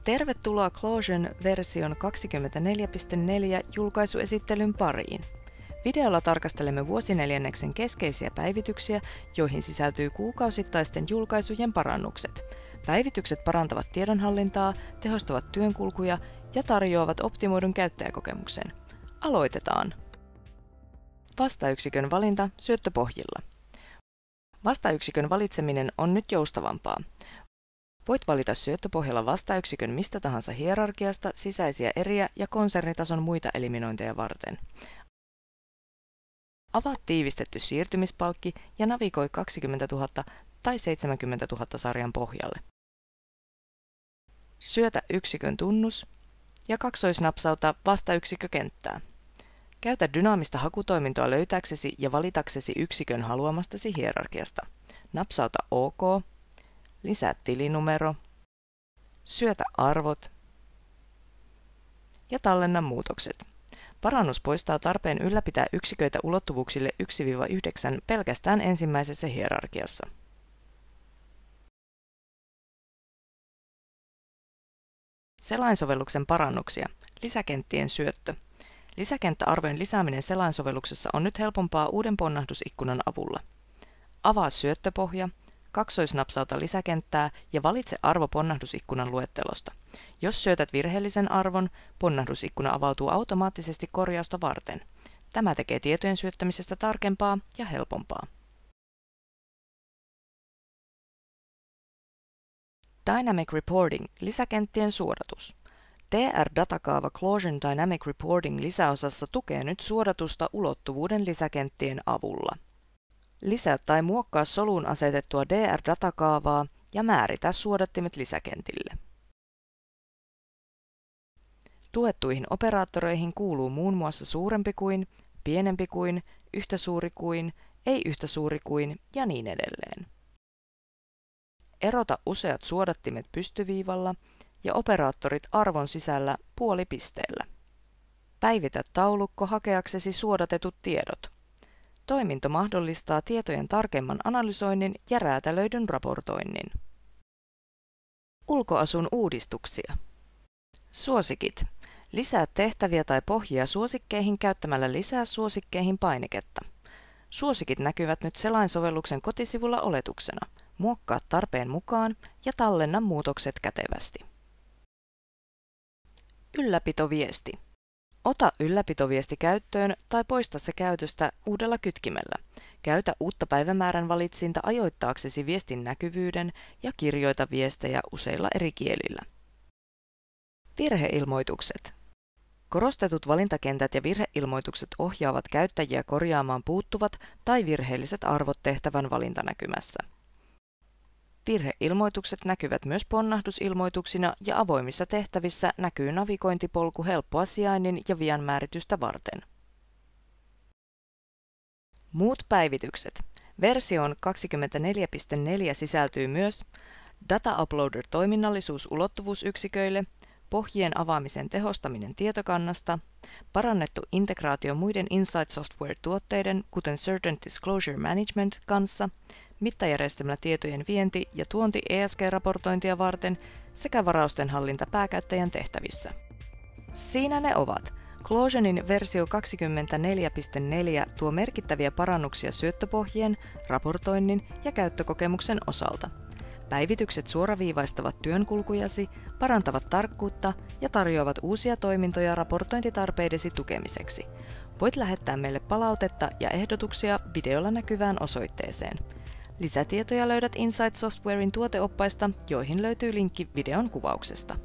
Tervetuloa Closion version 24.4 julkaisuesittelyn pariin. Videolla tarkastelemme vuosineljänneksen keskeisiä päivityksiä, joihin sisältyy kuukausittaisten julkaisujen parannukset. Päivitykset parantavat tiedonhallintaa, tehostavat työnkulkuja ja tarjoavat optimoidun käyttäjäkokemuksen. Aloitetaan! Vastayksikön valinta syöttöpohjilla. Vastayksikön valitseminen on nyt joustavampaa. Voit valita syöttöpohjalla vastayksikön mistä tahansa hierarkiasta, sisäisiä eriä ja konsernitason muita eliminointeja varten. Avaa tiivistetty siirtymispalkki ja navigoi 20 000 tai 70 000 sarjan pohjalle. Syötä yksikön tunnus ja kaksoisnapsauta vastayksikkökenttää. Käytä dynaamista hakutoimintoa löytääksesi ja valitaksesi yksikön haluamastasi hierarkiasta. Napsauta OK, lisää tilinumero, syötä arvot ja tallenna muutokset. Parannus poistaa tarpeen ylläpitää yksiköitä ulottuvuuksille 1-9 pelkästään ensimmäisessä hierarkiassa. Selainsovelluksen parannuksia. Lisäkenttien syöttö. Lisäkenttäarvojen lisääminen selainsovelluksessa on nyt helpompaa uuden ponnahdusikkunan avulla. Avaa syöttöpohja, kaksoisnapsauta lisäkenttää ja valitse arvo ponnahdusikkunan luettelosta. Jos syötät virheellisen arvon, ponnahdusikkuna avautuu automaattisesti korjausta varten. Tämä tekee tietojen syöttämisestä tarkempaa ja helpompaa. Dynamic Reporting – lisäkenttien suodatus. DR-datakaava Closion Dynamic Reporting lisäosassa tukee nyt suodatusta ulottuvuuden lisäkenttien avulla. Lisää tai muokkaa soluun asetettua DR-datakaavaa ja määritä suodattimet lisäkentille. Tuettuihin operaattoreihin kuuluu muun muassa suurempi kuin, pienempi kuin, yhtä suuri kuin, ei yhtä suuri kuin ja niin edelleen. Erota useat suodattimet pystyviivalla ja operaattorit arvon sisällä puolipisteellä. Päivitä taulukko hakeaksesi suodatetut tiedot. Toiminto mahdollistaa tietojen tarkemman analysoinnin ja räätälöidyn raportoinnin. Ulkoasun uudistuksia. Suosikit. Lisää tehtäviä tai pohjia suosikkeihin käyttämällä lisää suosikkeihin painiketta. Suosikit näkyvät nyt selainsovelluksen kotisivulla oletuksena. Muokkaa tarpeen mukaan ja tallenna muutokset kätevästi. Ylläpitoviesti. Ota ylläpitoviesti käyttöön tai poista se käytöstä uudella kytkimellä. Käytä uutta päivämäärän valitsinta ajoittaaksesi viestin näkyvyyden ja kirjoita viestejä useilla eri kielillä. Virheilmoitukset. Korostetut valintakentät ja virheilmoitukset ohjaavat käyttäjiä korjaamaan puuttuvat tai virheelliset arvot tehtävän valintanäkymässä. Virheilmoitukset näkyvät myös ponnahdusilmoituksina ja avoimissa tehtävissä näkyy navigointipolku helppoa sijainnin ja vian määritystä varten. Muut päivitykset. Versioon 24.4 sisältyy myös Data Uploader -toiminnallisuus ulottuvuusyksiköille, pohjien avaamisen tehostaminen tietokannasta, parannettu integraatio muiden Insight Software-tuotteiden, kuten Certain Disclosure Management, kanssa, mittajärjestelmällä tietojen vienti- ja tuonti ESG-raportointia varten sekä varausten hallinta pääkäyttäjän tehtävissä. Siinä ne ovat. Closionin versio 24.4 tuo merkittäviä parannuksia syöttöpohjien, raportoinnin ja käyttökokemuksen osalta. Päivitykset suoraviivaistavat työnkulkujasi, parantavat tarkkuutta ja tarjoavat uusia toimintoja raportointitarpeidesi tukemiseksi. Voit lähettää meille palautetta ja ehdotuksia videolla näkyvään osoitteeseen. Lisätietoja löydät Insight Softwarein tuoteoppaista, joihin löytyy linkki videon kuvauksesta.